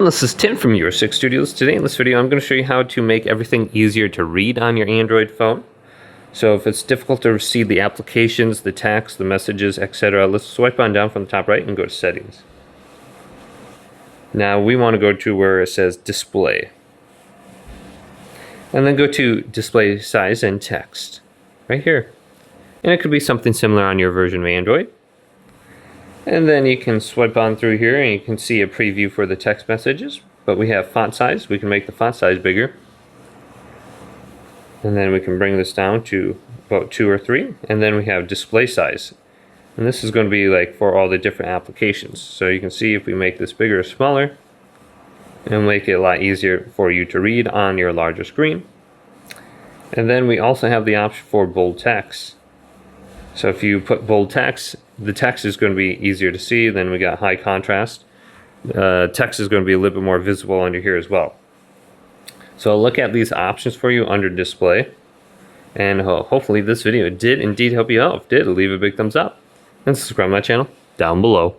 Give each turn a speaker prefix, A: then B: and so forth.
A: This is Tim from Your 6 Studios. Today in this video I'm going to show you how to make everything easier to read on your Android phone. So if it's difficult to see the applications, the text, the messages, etc., let's swipe on down from the top right and go to Settings. Now we want to go to where it says Display. And then go to Display Size and Text. Right here. And it could be something similar on your version of Android. And then you can swipe on through here and you can see a preview for the text messages. But we have font size. We can make the font size bigger. And then we can bring this down to about 2 or 3. And then we have display size. And this is going to be like for all the different applications. So you can see if we make this bigger or smaller, it'll make it a lot easier for you to read on your larger screen. And then we also have the option for bold text. So if you put bold text, the text is going to be easier to see. Then we got high contrast. Text is going to be a little bit more visible under here as well. So I'll look at these options for you under display. And hopefully this video did indeed help you out. If it did, leave a big thumbs up. And subscribe to my channel down below.